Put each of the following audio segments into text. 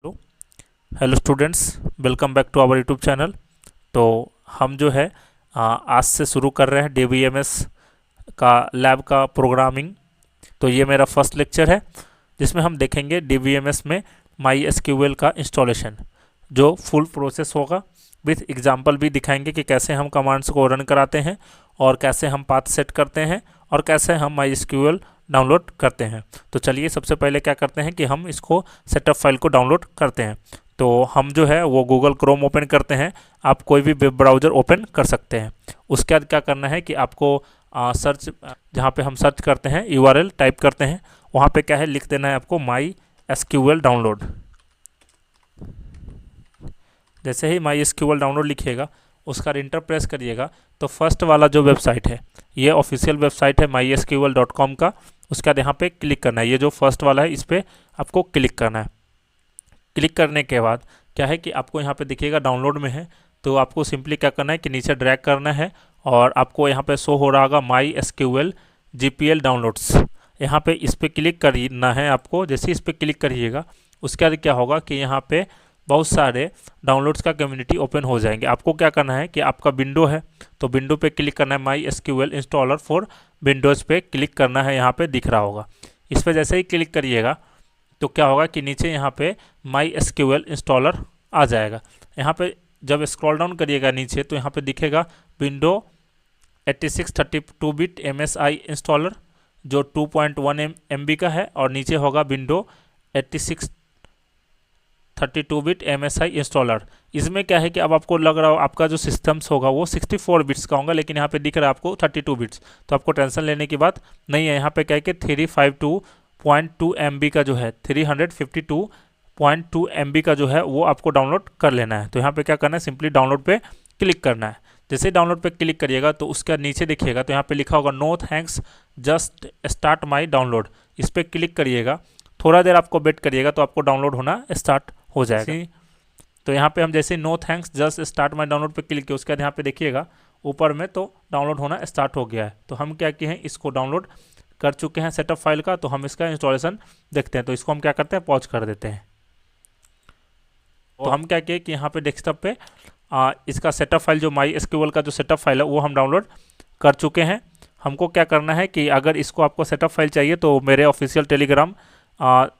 Hello hello students, welcome back to our YouTube channel. तो हम जो है आज से शुरू कर रहे हैं DBMS का लैब का प्रोग्रामिंग। तो ये मेरा फर्स्ट लेक्चर है जिसमें हम देखेंगे DBMS में MySQL का इंस्टॉलेशन, जो फुल प्रोसेस होगा। विथ एग्जांपल भी दिखाएंगे कि कैसे हम कमांड्स को रन कराते हैं और कैसे हम पाथ सेट करते हैं और कैसे हम MySQL डाउनलोड करते हैं। तो चलिए सबसे पहले क्या करते हैं कि हम इसको सेटअप फाइल को डाउनलोड करते हैं। तो हम जो है वो गूगल क्रोम ओपन करते हैं। आप कोई भी वेब ब्राउज़र ओपन कर सकते हैं। उसके बाद क्या करना है कि आपको सर्च, जहाँ पे हम सर्च करते हैं URL टाइप करते हैं, वहाँ पे क्या है लिख देना है आपको MySQL डाउनलोड। जैसे ही MySQL डाउनलोड लिखिएगा उसका इंटर प्रेस करिएगा तो फर्स्ट वाला जो वेबसाइट है ये ऑफिशियल वेबसाइट है mysql.com का। उसके बाद यहाँ पे क्लिक करना है, ये जो फर्स्ट वाला है इस पर आपको क्लिक करना है। क्लिक करने के बाद क्या है कि आपको यहाँ पे देखिएगा डाउनलोड में है, तो आपको सिंपली क्या करना है कि नीचे ड्रैग करना है और आपको यहाँ पे शो हो रहा होगा MySQL GPL डाउनलोड्स। यहाँ पे इस पर क्लिक करना है आपको। जैसे इस पर क्लिक करिएगा उसके बाद क्या होगा कि यहाँ पे बहुत सारे डाउनलोड्स का कम्युनिटी ओपन हो जाएंगे। आपको क्या करना है कि आपका विंडो है तो विंडो पे क्लिक करना है, MySQL इंस्टॉलर फॉर विंडोज़ पे क्लिक करना है। यहाँ पे दिख रहा होगा, इस पर जैसे ही क्लिक करिएगा तो क्या होगा कि नीचे यहाँ पे MySQL इंस्टॉलर आ जाएगा। यहाँ पे जब स्क्रॉल डाउन करिएगा नीचे तो यहाँ पे दिखेगा विंडो 8632 बिट MSI इंस्टॉलर जो 2.1 MB का है, और नीचे होगा विंडो 8632 बिट MSI इंस्टॉलर। इसमें क्या है कि अब आपको लग रहा हो आपका जो सिस्टम्स होगा वो 64 बिट्स का होगा, लेकिन यहाँ पे दिख रहा है आपको 32 बिट्स। तो आपको टेंशन लेने की बात नहीं है। यहाँ पे क्या है कि 352.2 MB का जो है 352.2 MB का जो है वो आपको डाउनलोड कर लेना है। तो यहाँ पे क्या करना है, सिंपली डाउनलोड पे क्लिक करना है। जैसे डाउनलोड पे क्लिक करिएगा तो उसका नीचे देखिएगा तो यहाँ पे लिखा होगा no thanks just start my download. इस पर क्लिक करिएगा, थोड़ा देर आपको वेट करिएगा तो आपको डाउनलोड होना स्टार्ट हो जाएगा। तो यहाँ पे हम जैसे no thanks just start my download पे क्लिक किया उसके बाद यहाँ पे देखिएगा ऊपर में तो डाउनलोड होना स्टार्ट हो गया है। तो हम क्या किए हैं, इसको डाउनलोड कर चुके हैं सेटअप फाइल का। तो हम इसका इंस्टॉलेशन देखते हैं। तो इसको हम क्या करते हैं, पॉज कर देते हैं। तो हम क्या किए कि यहाँ पे डेस्कटॉप पे इसका सेटअप फाइल जो MySQL का जो सेटअप फाइल है वो हम डाउनलोड कर चुके हैं। हमको क्या करना है कि अगर इसको आपको सेटअप फाइल चाहिए तो मेरे ऑफिशियल टेलीग्राम का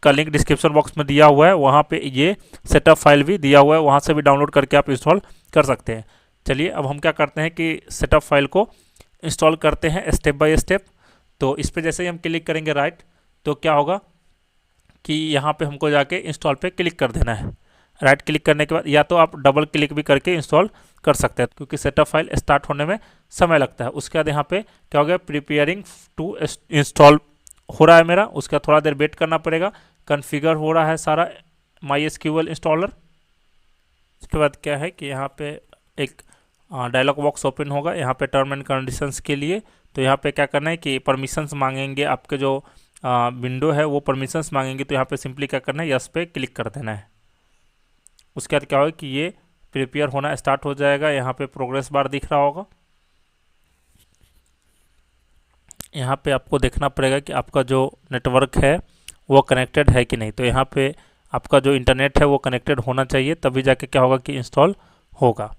लिंक डिस्क्रिप्शन बॉक्स में दिया हुआ है, वहाँ पे ये सेटअप फाइल भी दिया हुआ है, वहाँ से भी डाउनलोड करके आप इंस्टॉल कर सकते हैं। चलिए अब हम क्या करते हैं कि सेटअप फाइल को इंस्टॉल करते हैं स्टेप बाय स्टेप। तो इस पर जैसे ही हम क्लिक करेंगे राइट तो क्या होगा कि यहाँ पे हमको जाके इंस्टॉल पे क्लिक कर देना है। राइट क्लिक करने के बाद या तो आप डबल क्लिक भी करके इंस्टॉल कर सकते हैं, क्योंकि सेटअप फाइल स्टार्ट होने में समय लगता है। उसके बाद यहाँ पे क्या हो गया, प्रिपेयरिंग टू इंस्टॉल हो रहा है मेरा। उसका थोड़ा देर वेट करना पड़ेगा, कन्फिगर हो रहा है सारा MySQL इंस्टॉलर। उसके बाद क्या है कि यहाँ पे एक डायलॉग बॉक्स ओपन होगा, यहाँ पे टर्म एंड कंडीशंस के लिए। तो यहाँ पे क्या करना है कि परमिशंस मांगेंगे, आपके जो विंडो है वो परमिशंस मांगेंगे। तो यहाँ पे सिंपली क्या करना है, यस पे क्लिक कर देना है। उसके बाद क्या होगा कि ये प्रिपेयर होना स्टार्ट हो जाएगा। यहाँ पे प्रोग्रेस बार दिख रहा होगा। यहाँ पे आपको देखना पड़ेगा कि आपका जो नेटवर्क है वो कनेक्टेड है कि नहीं। तो यहाँ पे आपका जो इंटरनेट है वो कनेक्टेड होना चाहिए, तभी जाके क्या होगा कि इंस्टॉल होगा।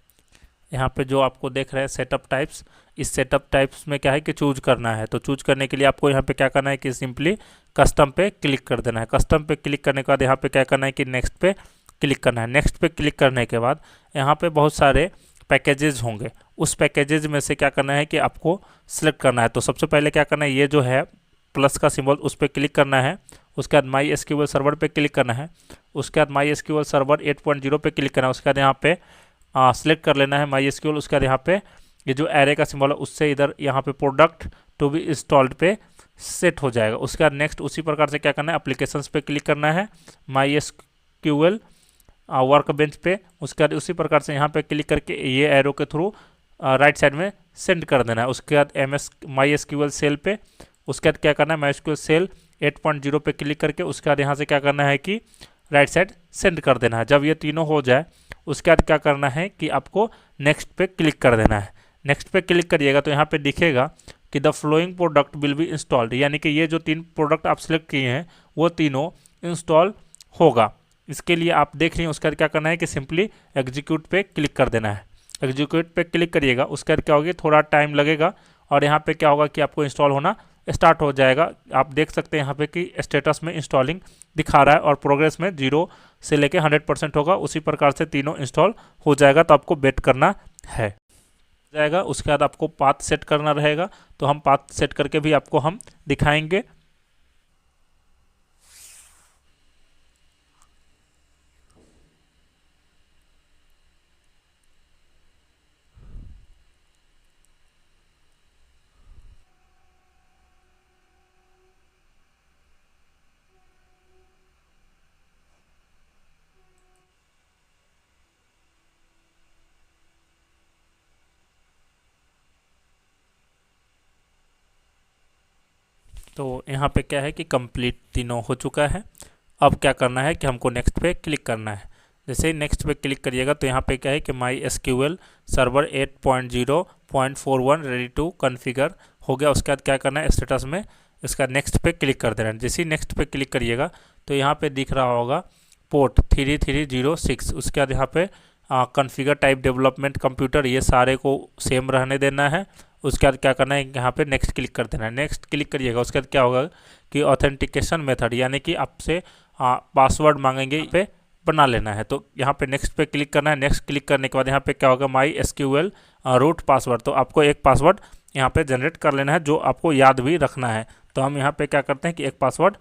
यहाँ पे जो आपको देख रहे हैं सेटअप टाइप्स, इस सेटअप टाइप्स में क्या है कि चूज करना है। तो चूज करने के लिए आपको यहाँ पे क्या करना है कि सिंपली कस्टम पे क्लिक कर देना है। कस्टम पे क्लिक करने के बाद यहाँ पे क्या करना है कि नेक्स्ट पे क्लिक करना है। नेक्स्ट पे क्लिक करने के बाद यहाँ पे बहुत सारे पैकेजेस होंगे, उस पैकेजेस में से क्या करना है कि आपको सिलेक्ट करना है। तो सबसे पहले क्या करना है, ये जो है प्लस का सिंबल उस पर क्लिक करना है। उसके बाद MySQL सर्वर पे क्लिक करना है। उसके बाद MySQL सर्वर 8.0 पे क्लिक करना है। उसके बाद यहाँ पे सिलेक्ट कर लेना है MySQL। उसके बाद यहाँ पे ये जो एरे का सिंबल है उससे इधर यहाँ पे प्रोडक्ट टू बी इंस्टॉल्ड पे सेट हो जाएगा। उसके बाद नेक्स्ट उसी प्रकार से क्या करना है, एप्लीकेशंस पे क्लिक करना है MySQL वर्क बेंच पे। उसके बाद उसी प्रकार से यहाँ पे क्लिक करके ये एरो के थ्रू राइट साइड में सेंड कर देना है। उसके बाद MySQL सेल पे, उसके बाद क्या करना है MySQL सेल 8.0 पे क्लिक करके उसके बाद यहाँ से क्या करना है कि राइट साइड सेंड कर देना है। जब ये तीनों हो जाए उसके बाद क्या करना है कि आपको नेक्स्ट पे क्लिक कर देना है। नेक्स्ट पे क्लिक करिएगा तो यहाँ पे दिखेगा कि the flowing product will be installed, यानी कि ये जो 3 प्रोडक्ट आप सिलेक्ट किए हैं वो तीनों इंस्टॉल होगा। इसके लिए आप देख रही हैं, उसका क्या करना है कि सिंपली एग्जीक्यूट पे क्लिक कर देना है। एग्जीक्यूट पे क्लिक करिएगा, उसका क्या होगा, थोड़ा टाइम लगेगा और यहाँ पे क्या होगा कि आपको इंस्टॉल होना स्टार्ट हो जाएगा। आप देख सकते हैं यहाँ पे कि स्टेटस में इंस्टॉलिंग दिखा रहा है और प्रोग्रेस में 0 से लेके 100% होगा। उसी प्रकार से तीनों इंस्टॉल हो जाएगा, तो आपको वेट करना है जाएगा। उसके बाद आपको पाथ सेट करना रहेगा, तो हम पाथ सेट करके भी आपको हम दिखाएंगे। तो यहाँ पे क्या है कि कंप्लीट तीनों हो चुका है। अब क्या करना है कि हमको नेक्स्ट पे क्लिक करना है। जैसे ही नेक्स्ट पे क्लिक करिएगा तो यहाँ पे क्या है कि MySQL server 8.0.41 ready to configure हो गया। उसके बाद क्या करना है, स्टेटस में इसका नेक्स्ट पे क्लिक कर देना है। जैसे ही नेक्स्ट पे क्लिक करिएगा तो यहाँ पे दिख रहा होगा पोर्ट 3306। उसके बाद यहाँ पे कॉन्फ़िगर टाइप डेवलपमेंट कंप्यूटर, ये सारे को सेम रहने देना है। उसके बाद क्या करना है, यहाँ पे नेक्स्ट क्लिक कर देना है। नेक्स्ट क्लिक करिएगा, उसके बाद क्या होगा कि ऑथेंटिकेशन मेथड यानी कि आपसे पासवर्ड मांगेंगे पे बना लेना है। तो यहाँ पे नेक्स्ट पे क्लिक करना है। नेक्स्ट क्लिक करने के बाद यहाँ पे क्या होगा, माई एसक्यूएल रूट पासवर्ड। तो आपको एक पासवर्ड यहाँ पे जनरेट कर लेना है जो आपको याद भी रखना है। तो हम यहाँ पे क्या करते हैं कि एक पासवर्ड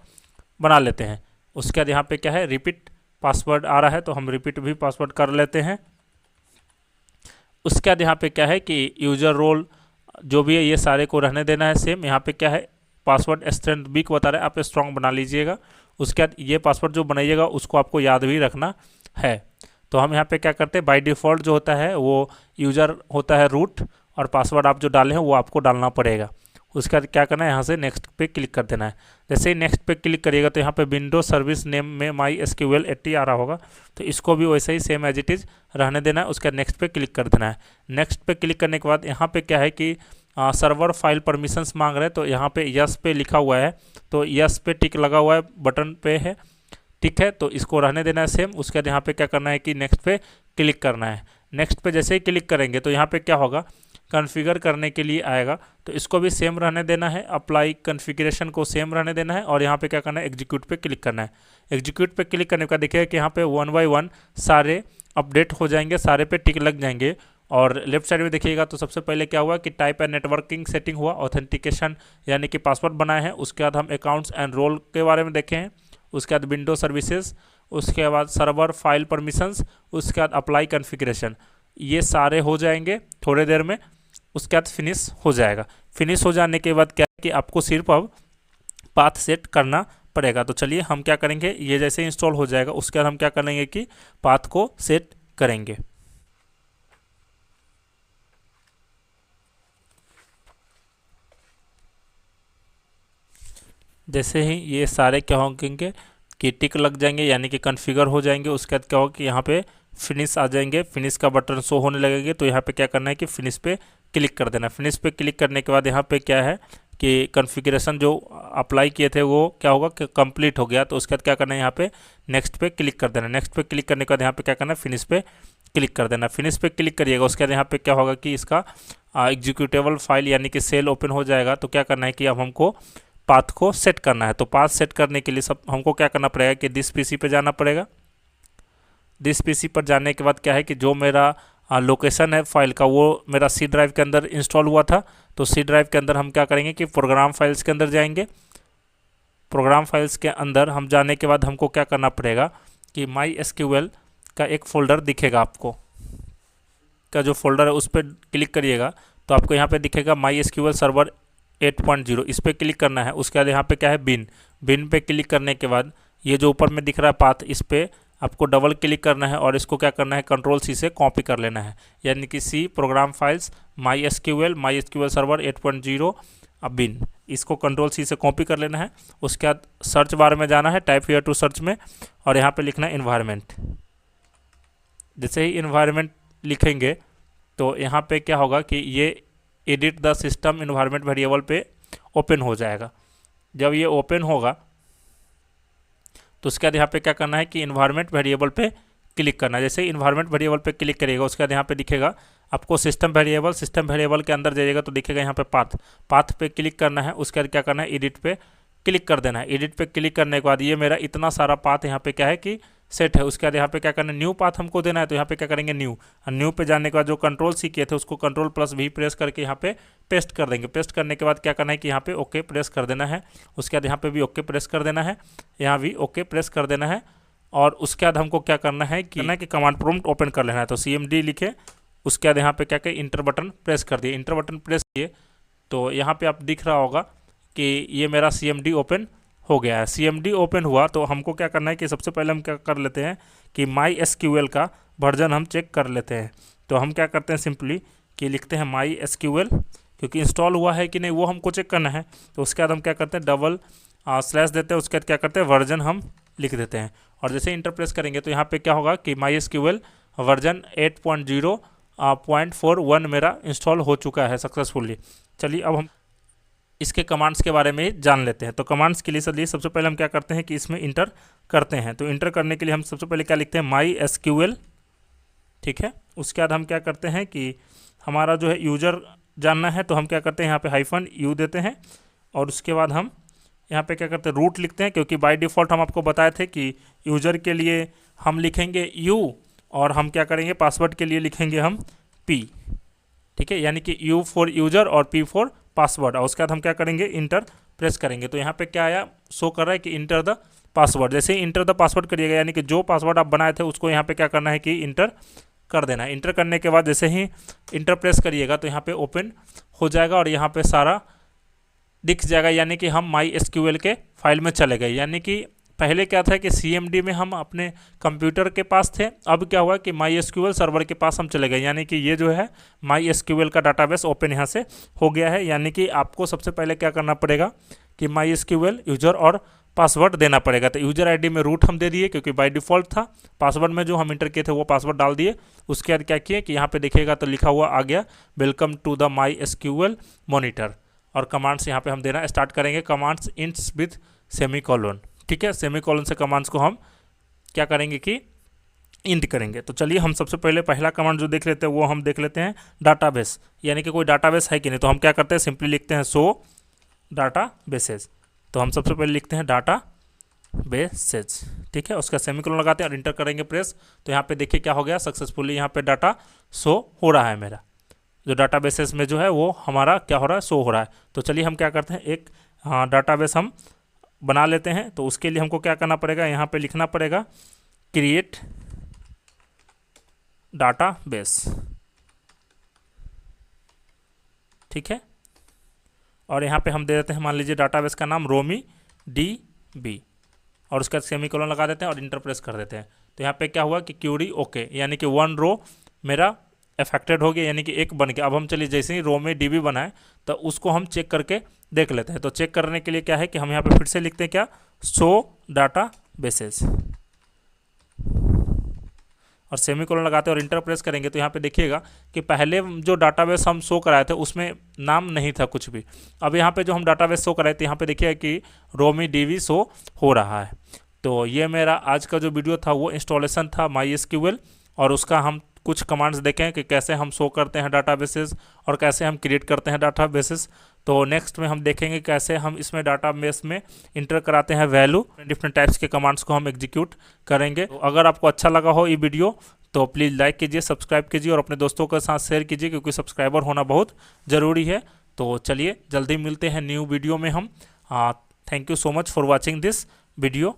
बना लेते हैं। उसके बाद यहाँ पे क्या है, रिपीट पासवर्ड आ रहा है, तो हम रिपीट भी पासवर्ड कर लेते हैं। उसके बाद यहाँ पे क्या है कि यूजर रोल जो भी है ये सारे को रहने देना है सेम। यहाँ पे क्या है, पासवर्ड स्ट्रेंथ वीक बता रहा है, आप स्ट्रॉन्ग बना लीजिएगा। उसके बाद ये पासवर्ड जो बनाइएगा उसको आपको याद भी रखना है। तो हम यहाँ पे क्या करते हैं, बाय डिफ़ॉल्ट जो होता है वो यूज़र होता है रूट, और पासवर्ड आप जो डाले हैं वो आपको डालना पड़ेगा। उसके बाद क्या करना है, यहाँ से नेक्स्ट पे क्लिक कर देना है। जैसे ही नेक्स्ट पे क्लिक करिएगा तो यहाँ पे विंडो सर्विस नेम में माई एसक्यूएल 80 आ रहा होगा, तो इसको भी वैसे ही सेम एज इट इज़ रहने देना है। उसके बाद नेक्स्ट पे क्लिक कर देना है। नेक्स्ट पे क्लिक करने के बाद यहाँ पे क्या है कि सर्वर फाइल परमिशंस मांग रहे हैं, तो यहाँ पे यस पे लिखा हुआ है, तो यस पे टिक लगा हुआ है, बटन पे है, ठीक है, तो इसको रहने देना है सेम। उसके बाद यहाँ पे क्या करना है कि नेक्स्ट पे क्लिक करना है। नेक्स्ट पे जैसे ही क्लिक करेंगे तो यहाँ पे क्या होगा, कॉन्फ़िगर करने के लिए आएगा, तो इसको भी सेम रहने देना है। अप्लाई कॉन्फ़िगरेशन को सेम रहने देना है और यहाँ पे क्या करना है, एग्जीक्यूट पे क्लिक करना है। एग्जीक्यूट पे क्लिक करने का देखिए कि यहाँ पे 1 बाय 1 सारे अपडेट हो जाएंगे, सारे पे टिक लग जाएंगे। और लेफ्ट साइड में देखिएगा तो सबसे पहले क्या हुआ कि टाइप एंड नेटवर्किंग सेटिंग हुआ, ऑथेंटिकेशन यानी कि पासवर्ड बनाए हैं। उसके बाद हम अकाउंट्स एंड रोल के बारे में देखे हैं। उसके बाद विंडो सर्विसेज, उसके बाद सर्वर फाइल परमिशंस, उसके बाद अप्लाई कॉन्फ़िगरेशन, ये सारे हो जाएंगे थोड़ी देर में। उसके बाद फिनिश हो जाएगा। फिनिश हो जाने के बाद क्या है कि आपको सिर्फ अब पाथ सेट करना पड़ेगा। तो चलिए हम क्या करेंगे, ये जैसे इंस्टॉल हो जाएगा उसके बाद हम क्या करेंगे कि पाथ को सेट करेंगे। जैसे ही ये सारे क्या होंगे कि टिक लग जाएंगे यानी कि कॉन्फ़िगर हो जाएंगे, उसके बाद क्या होगा कि यहाँ पे फिनिश आ जाएंगे, फिनिश का बटन शो होने लगेंगे। तो यहाँ पे क्या करना है कि फिनिश पे क्लिक कर देना। फिनिश पे क्लिक करने के बाद यहाँ पे क्या है कि कॉन्फ़िगरेशन जो अप्लाई किए थे वो क्या होगा कि कंप्लीट हो गया। तो उसके बाद क्या करना है, यहाँ पे नेक्स्ट पे क्लिक कर देना। नेक्स्ट पे क्लिक करने के बाद यहाँ पे क्या करना है, फिनिश पे क्लिक कर देना। फिनिश पे क्लिक करिएगा, उसके बाद यहाँ पे क्या होगा कि इसका एग्जीक्यूटेबल फाइल यानी कि सेल ओपन हो जाएगा। तो क्या करना है कि अब हमको पाथ को सेट करना है। तो पाथ सेट करने के लिए सब हमको क्या करना पड़ेगा कि दिस पीसी पे जाना पड़ेगा। दिस पीसी पर जाने के बाद क्या है कि जो मेरा लोकेशन है फाइल का वो मेरा सी ड्राइव के अंदर इंस्टॉल हुआ था। तो सी ड्राइव के अंदर हम क्या करेंगे कि प्रोग्राम फाइल्स के अंदर जाएंगे। प्रोग्राम फाइल्स के अंदर हम जाने के बाद हमको क्या करना पड़ेगा कि माई एसक्यूएल का एक फ़ोल्डर दिखेगा, आपको का जो फोल्डर है उस पर क्लिक करिएगा तो आपको यहाँ पे दिखेगा माई एसक्यूएल सर्वर 8.0, इस पर क्लिक करना है। उसके बाद यहाँ पे क्या है, बिन पे क्लिक करने के बाद ये जो ऊपर में दिख रहा है पाथ, इस पर आपको डबल क्लिक करना है और इसको क्या करना है, कंट्रोल सी से कॉपी कर लेना है। यानी कि C program files MySQL server 8.0 bin, इसको कंट्रोल सी से कॉपी कर लेना है। उसके बाद सर्च बार में जाना है, टाइप हियर टू सर्च में, और यहाँ पे लिखना है इन्वायरमेंट। जैसे ही इन्वायरमेंट लिखेंगे तो यहाँ पे क्या होगा कि ये edit the system environment variable पे ओपन हो जाएगा। जब ये ओपन होगा तो उसके बाद यहाँ पे क्या करना है कि इन्वायरमेंट वेरिएबल पे क्लिक करना है। जैसे इन्वायरमेंट वेरिएबल पे क्लिक करिएगा उसके बाद यहाँ पे दिखेगा आपको सिस्टम वेरिएबल के अंदर जाइएगा तो दिखेगा यहाँ पे पाथ पे क्लिक करना है। उसके बाद क्या करना है, एडिट पे क्लिक कर देना है। एडिट पे क्लिक करने के बाद ये मेरा इतना सारा पाथ यहाँ पे क्या है कि सेट है। उसके बाद यहाँ पे क्या करना है, न्यू पाथ हमको देना है, तो यहाँ पे क्या करेंगे न्यू पे जाने के बाद जो कंट्रोल सी किए थे उसको कंट्रोल+V प्रेस करके यहाँ पे पेस्ट कर देंगे। पेस्ट करने के बाद क्या करना है कि यहाँ पे ओके प्रेस कर देना है। उसके बाद यहाँ पे भी ओके प्रेस कर देना है, यहाँ भी ओके प्रेस कर देना है। और उसके बाद हमको क्या करना है कि कमांड प्रॉम्प्ट ओपन कर लेना है। तो CMD लिखे, उसके बाद यहाँ पे क्या करें, इंटर बटन प्रेस कर दिए। इंटर बटन प्रेस किए तो यहाँ पे आप दिख रहा होगा कि ये मेरा CMD ओपन हो गया है। CMD ओपन हुआ तो हमको क्या करना है कि सबसे पहले हम क्या कर लेते हैं कि MySQL का वर्जन हम चेक कर लेते हैं। तो हम क्या करते हैं सिंपली कि लिखते हैं MySQL, क्योंकि इंस्टॉल हुआ है कि नहीं वो हमको चेक करना है। तो उसके बाद हम क्या करते हैं // देते हैं। उसके बाद क्या करते हैं वर्जन हम लिख देते हैं और जैसे इंटर प्रेस करेंगे तो यहाँ पे क्या होगा कि MySQL वर्जन 8.0.41 मेरा इंस्टॉल हो चुका है सक्सेसफुली। चलिए अब हम इसके कमांड्स के बारे में जान लेते हैं। तो कमांड्स के लिए सबसे पहले हम क्या करते हैं कि इसमें इंटर करते हैं। तो इंटर करने के लिए हम सबसे पहले क्या लिखते हैं MySQL, ठीक है। उसके बाद हम क्या करते हैं कि हमारा जो है यूज़र जानना है, तो हम क्या करते हैं यहाँ पे -u देते हैं। और उसके बाद हम यहाँ पे क्या करते हैं रूट लिखते हैं, क्योंकि बाय डिफ़ॉल्ट हम आपको बताए थे कि यूज़र के लिए हम लिखेंगे u और हम क्या करेंगे पासवर्ड के लिए लिखेंगे हम p, ठीक है। यानी कि u फॉर यूज़र और p फॉर पासवर्ड। और उसके बाद हम क्या करेंगे इंटर प्रेस करेंगे। तो यहाँ पे क्या आया, शो कर रहा है कि इंटर द पासवर्ड। जैसे ही इंटर द पासवर्ड करिएगा यानी कि जो पासवर्ड आप बनाए थे उसको यहाँ पे क्या करना है कि इंटर कर देना है। इंटर करने के बाद जैसे ही इंटर प्रेस करिएगा तो यहाँ पे ओपन हो जाएगा और यहाँ पे सारा दिख जाएगा, यानी कि हम MySQL के फाइल में चले गए। यानी कि पहले क्या था कि CMD में हम अपने कंप्यूटर के पास थे, अब क्या हुआ कि MySQL सर्वर के पास हम चले गए। यानी कि ये जो है MySQL का डाटाबेस ओपन यहाँ से हो गया है। यानी कि आपको सबसे पहले क्या करना पड़ेगा कि MySQL यूज़र और पासवर्ड देना पड़ेगा। तो यूज़र ID में रूट हम दे दिए क्योंकि बाय डिफ़ॉल्ट था। पासवर्ड में जो हम इंटर किए थे वो पासवर्ड डाल दिए। उसके बाद क्या किए कि यहाँ पे देखिएगा तो लिखा हुआ आ गया welcome to the MySQL monitor. और कमांड्स यहाँ पे हम देना स्टार्ट करेंगे, कमांड्स इंट्स विथ सेमीकोलन, ठीक है। सेमीकोलन से कमांड्स को हम क्या करेंगे कि इंट करेंगे। तो चलिए हम सबसे पहले पहला कमांड जो देख लेते हैं वो हम देख लेते हैं डाटाबेस, यानी कि कोई डाटाबेस है कि नहीं। तो हम क्या करते हैं सिंपली लिखते हैं शो डाटाबेसेस। तो हम सबसे पहले लिखते हैं डाटाबेसेस, ठीक है। उसका सेमीकोलन लगाते हैं और इंटर करेंगे प्रेस। तो यहाँ पे देखिए क्या हो गया, सक्सेसफुली यहाँ पे डाटा शो हो रहा है। मेरा जो डाटाबेसेस में जो है वो हमारा क्या हो रहा है, शो हो रहा है। तो चलिए हम क्या करते हैं एक डाटाबेस हम बना लेते हैं। तो उसके लिए हमको क्या करना पड़ेगा, यहाँ पे लिखना पड़ेगा क्रिएट डाटाबेस, ठीक है। और यहाँ पे हम दे देते हैं मान लीजिए डाटाबेस का नाम RomiDB और उसका सेमीकोलन लगा देते हैं और इंटर प्रेस कर देते हैं। तो यहाँ पे क्या हुआ कि क्यूरी ओके, यानी कि 1 रो मेरा अफेक्टेड हो गया, यानी कि एक बन गया। अब हम चलिए जैसे ही RomiDB बनाए तो उसको हम चेक करके देख लेते हैं। तो चेक करने के लिए क्या है कि हम यहाँ पे फिर से लिखते हैं क्या, शो डाटाबेसेस और सेमीकोलन लगाते हैं और इंटर प्रेस करेंगे। तो यहाँ पे देखिएगा कि पहले जो डाटाबेस हम शो कराए थे उसमें नाम नहीं था कुछ भी। अब यहाँ पे जो हम डाटाबेस शो कराए थे यहाँ पे देखिएगा कि RomiDB शो हो रहा है। तो ये मेरा आज का जो वीडियो था वो इंस्टॉलेशन था MySQL और उसका हम कुछ कमांड्स देखें कि कैसे हम शो करते हैं डाटाबेसेस और कैसे हम क्रिएट करते हैं डाटाबेसेस। तो नेक्स्ट में हम देखेंगे कैसे हम इसमें डाटाबेस में इंटर कराते हैं वैल्यू, डिफरेंट टाइप्स के कमांड्स को हम एग्जीक्यूट करेंगे। तो अगर आपको अच्छा लगा हो ये वीडियो तो प्लीज़ लाइक कीजिए, सब्सक्राइब कीजिए और अपने दोस्तों के साथ शेयर कीजिए, क्योंकि सब्सक्राइबर होना बहुत ज़रूरी है। तो चलिए जल्दी मिलते हैं न्यू वीडियो में हम। Thank you so much for watching this video.